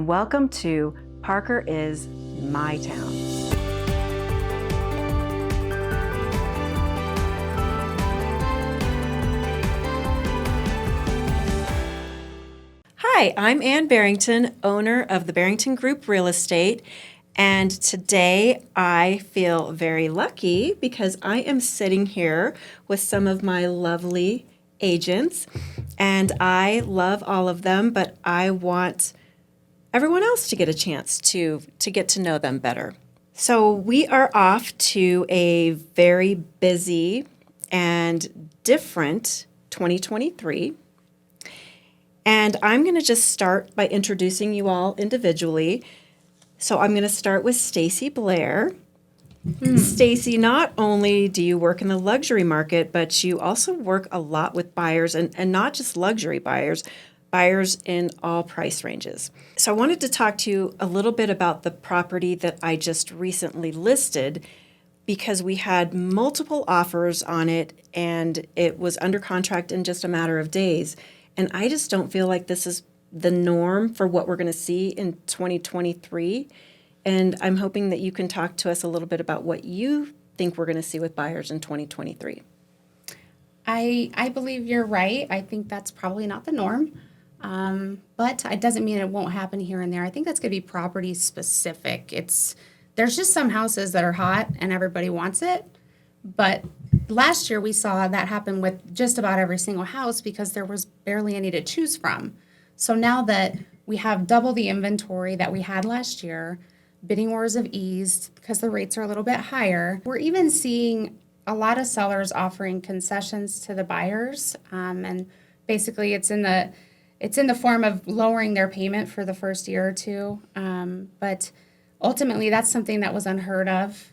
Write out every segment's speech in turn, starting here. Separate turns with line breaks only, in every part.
Welcome to Parker is My Town. Hi, I'm Ann Barrington, owner of the Barrington Group Real Estate, and today I feel very lucky because I am sitting here with some of my lovely agents, and I love all of them, but I want everyone else to get a chance to get to know them better. So we are off to a very busy and different 2023. And I'm going to just start by introducing you all individually. So I'm going to start with Stacy Blair. Stacy, not only do you work in the luxury market, but you also work a lot with buyers, and not just luxury buyers in all price ranges. So I wanted to talk to you a little bit about the property that I just recently listed, because we had multiple offers on it and it was under contract in just a matter of days. And I just don't feel like this is the norm for what we're going to see in 2023. And I'm hoping that you can talk to us a little bit about what you think we're going to see with buyers in 2023.
I believe you're right. I think that's probably not the norm. But it doesn't mean it won't happen here and there. I think that's going to be property specific. There's just some houses that are hot and everybody wants it. But last year we saw that happen with just about every single house because there was barely any to choose from. So now that we have double the inventory that we had last year, bidding wars have eased because the rates are a little bit higher. We're even seeing a lot of sellers offering concessions to the buyers. And basically it's in the form of lowering their payment for the first year or two. But ultimately, that's something that was unheard of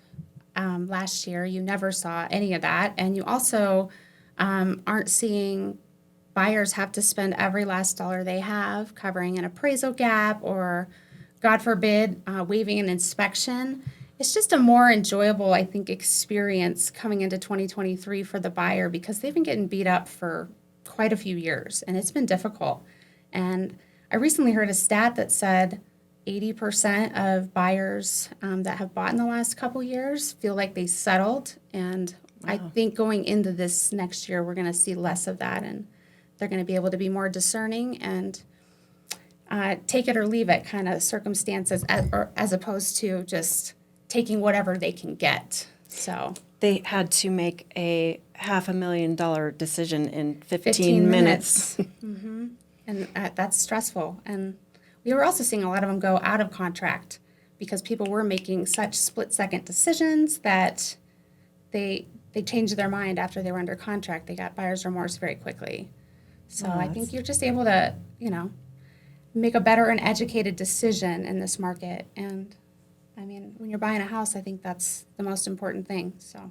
last year. You never saw any of that. And you also aren't seeing buyers have to spend every last dollar they have covering an appraisal gap or, God forbid, waiving an inspection. It's just a more enjoyable, I think, experience coming into 2023 for the buyer because they've been getting beat up for quite a few years, and it's been difficult. And I recently heard a stat that said 80% of buyers that have bought in the last couple years feel like they settled. And wow. I think going into this next year, we're going to see less of that, and they're going to be able to be more discerning and take it or leave it kind of circumstances as opposed to just taking whatever they can get. So
they had to make a $500,000 decision in 15 minutes.
Mm-hmm. And that's stressful. And we were also seeing a lot of them go out of contract because people were making such split-second decisions that they changed their mind after they were under contract. They got buyer's remorse very quickly. So I think you're just able to, make a better and educated decision in this market. And I mean, when you're buying a house, I think that's the most important thing. So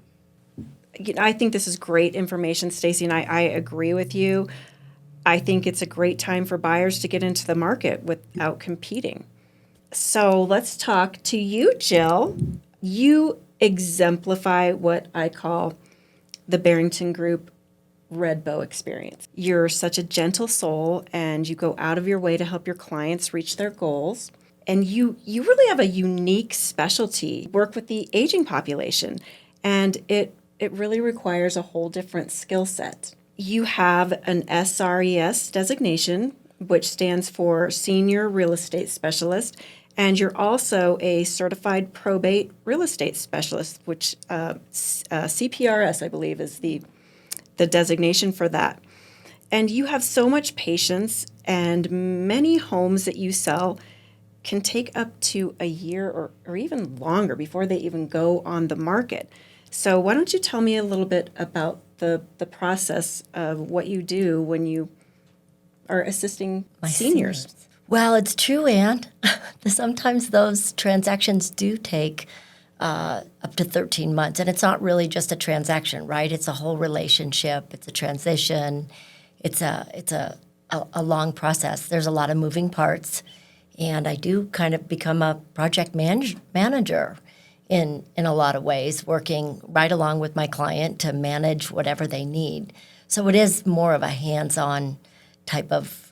I think this is great information, Stacy, and I agree with you. I think it's a great time for buyers to get into the market without competing. So let's talk to you, Jill. You exemplify what I call the Barrington Group Red Bow experience. You're such a gentle soul, and you go out of your way to help your clients reach their goals. And you really have a unique specialty. Work with the aging population, and it really requires a whole different skill set. You have an SRES designation, which stands for Senior Real Estate Specialist, and you're also a Certified Probate Real Estate Specialist, which CPRS, I believe, is the designation for that. And you have so much patience, and many homes that you sell can take up to a year or even longer before they even go on the market. So why don't you tell me a little bit about the process of what you do when you are assisting seniors?
Well, it's true, Ann. Sometimes those transactions do take up to 13 months. And it's not really just a transaction, right? It's a whole relationship. It's a transition. It's a long process. There's a lot of moving parts. And I do kind of become a project manager in a lot of ways, working right along with my client to manage whatever they need. So it is more of a hands-on type of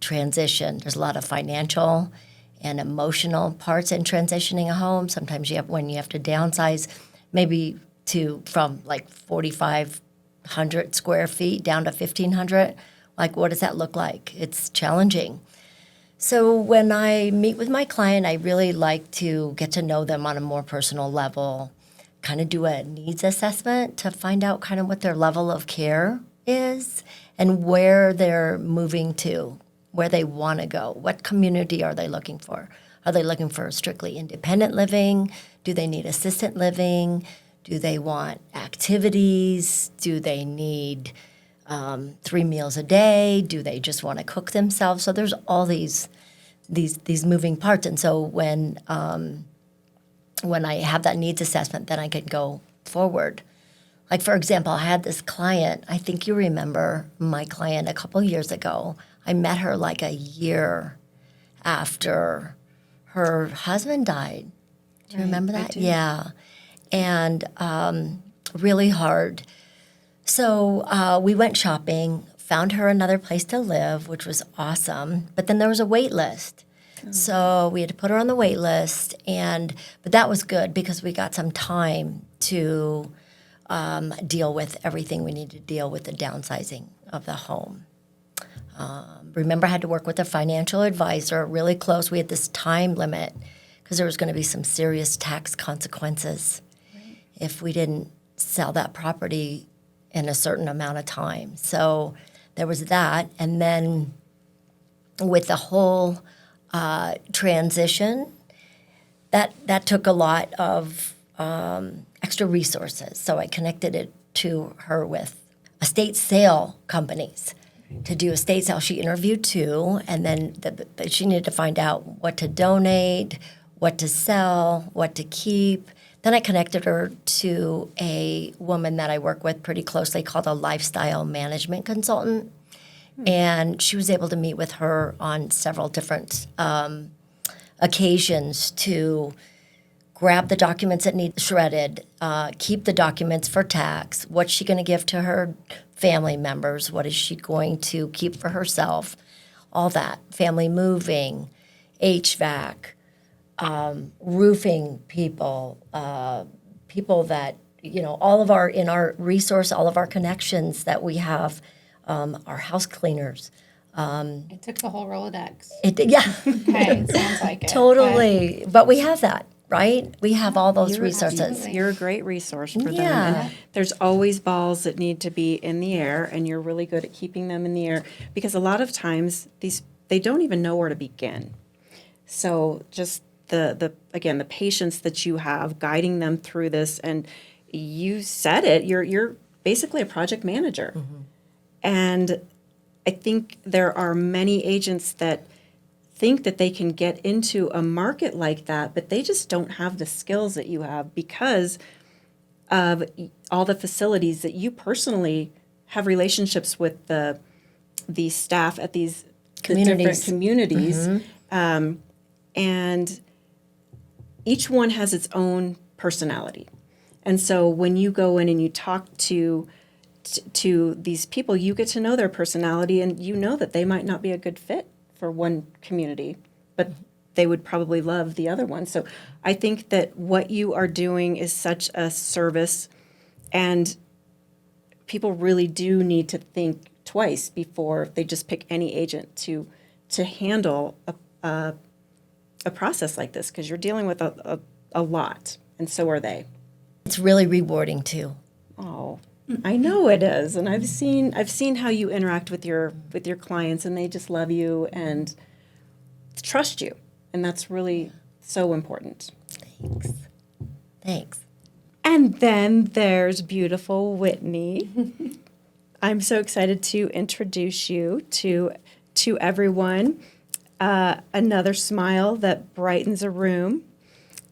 transition. There's a lot of financial and emotional parts in transitioning a home. Sometimes when you have to downsize, maybe from like 4,500 square feet down to 1,500. Like, what does that look like? It's challenging. So when I meet with my client, I really like to get to know them on a more personal level, kind of do a needs assessment to find out kind of what their level of care is and where they're moving to, where they want to go. What community are they looking for? Are they looking for strictly independent living? Do they need assisted living? Do they want activities? Do they need 3 meals a day? Do they just want to cook themselves? So there's all these moving parts. And so when I have that needs assessment, then I can go forward. Like, for example, I had this client, I think you remember my client a couple years ago. I met her like a year after her husband died. Do you remember that?
I do.
Yeah. And really hard. So we went shopping, found her another place to live, which was awesome. But then there was a wait list. So we had to put her on the wait list. But that was good because we got some time to deal with everything we needed to deal with the downsizing of the home. Remember, I had to work with a financial advisor really close. We had this time limit because there was going to be some serious tax consequences if we didn't sell that property in a certain amount of time. So there was that. And then with the whole transition, that took a lot of extra resources. So I connected it to her with estate sale companies to do estate sale. She interviewed 2, and then she needed to find out what to donate, what to sell, what to keep. Then I connected her to a woman that I work with pretty closely called a lifestyle management consultant. And she was able to meet with her on several different occasions to grab the documents that need shredded, keep the documents for tax, what's she going to give to her family members, what is she going to keep for herself, all that, family moving, HVAC, roofing people, people that, all of in our resource, all of our connections that we have, our house cleaners.
It took the whole Rolodex.
Yeah,
Okay, sounds like it.
totally. But we have that, right? We have all those resources.
You're a great resource for them.
Yeah.
And there's always balls that need to be in the air, and you're really good at keeping them in the air because a lot of times they don't even know where to begin. So just the patience that you have guiding them through this, and you said it, you're basically a project manager. Mm-hmm. And I think there are many agents that think that they can get into a market like that, but they just don't have the skills that you have because of all the facilities that you personally have relationships with the staff at these
Communities.
the different communities.
Mm-hmm.
And each one has its own personality. And so when you go in and you talk to these people, you get to know their personality, and you know that they might not be a good fit for one community, but they would probably love the other one. So I think that what you are doing is such a service, and people really do need to think twice before they just pick any agent to handle a process like this, because you're dealing with a lot, and so are they.
It's really rewarding too.
Oh, I know it is, and I've seen how you interact with your clients, and they just love you and trust you, and that's really so important.
Thanks.
And then there's beautiful Whitney. I'm so excited to introduce you to everyone. Another smile that brightens a room,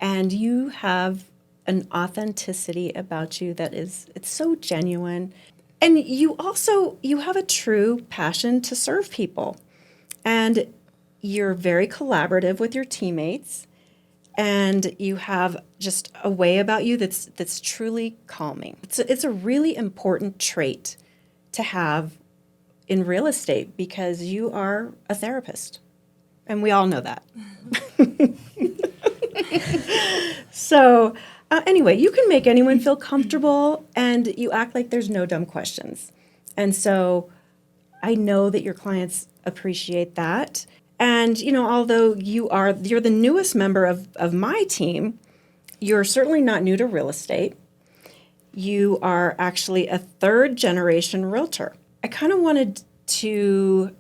and you have an authenticity about you that it's so genuine. And you have a true passion to serve people. And you're very collaborative with your teammates, and you have just a way about you that's truly calming. It's a really important trait to have in real estate because you are a therapist. And we all know that. So, anyway, you can make anyone feel comfortable, and you act like there's no dumb questions. And so I know that your clients appreciate that. And, although you're the newest member of my team, you're certainly not new to real estate. You are actually a third generation realtor. I kind of wanted to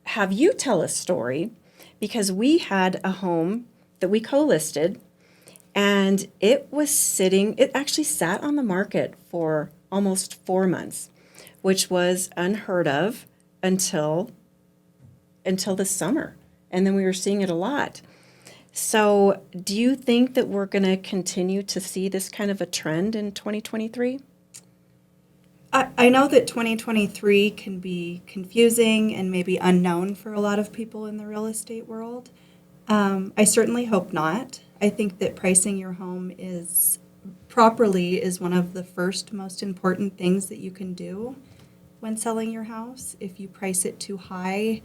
have you tell a story because we had a home that we co-listed, and it actually sat on the market for almost 4 months, which was unheard of until the summer. And then we were seeing it a lot. So do you think that we're going to continue to see this kind of a trend in 2023?
I know that 2023 can be confusing and maybe unknown for a lot of people in the real estate world. I certainly hope not. I think that pricing your home properly is one of the first most important things that you can do when selling your house. If you price it too high,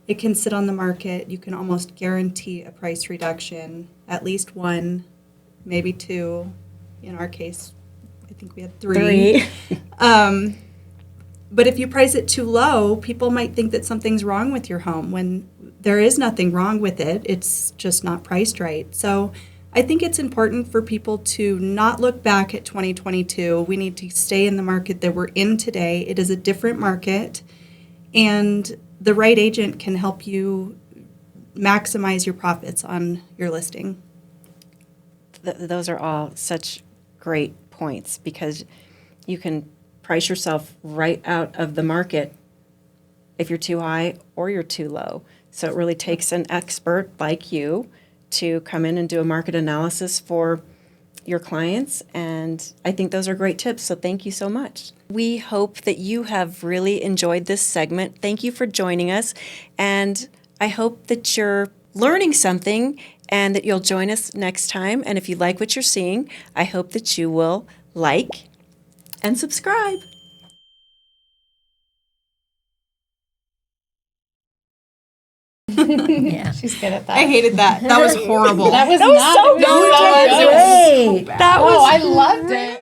it can sit on the market. You can almost guarantee a price reduction, at least one, maybe two. In our case, I think we had three. But if you price it too low, people might think that something's wrong with your home when there is nothing wrong with it. It's just not priced right. So I think it's important for people to not look back at 2022. We need to stay in the market that we're in today. It is a different market, and the right agent can help you maximize your profits on your listing.
Those are all such great points because you can price yourself right out of the market if you're too high or you're too low. So it really takes an expert like you to come in and do a market analysis for your clients. And I think those are great tips. So thank you so much. We hope that you have really enjoyed this segment. Thank you for joining us. And I hope that you're learning something and that you'll join us next time. And if you like what you're seeing, I hope that you will like and subscribe.
Yeah.
She's good at that.
I hated that. That was horrible.
That was
so
not.
good.
That was
Great.
so bad. I loved it.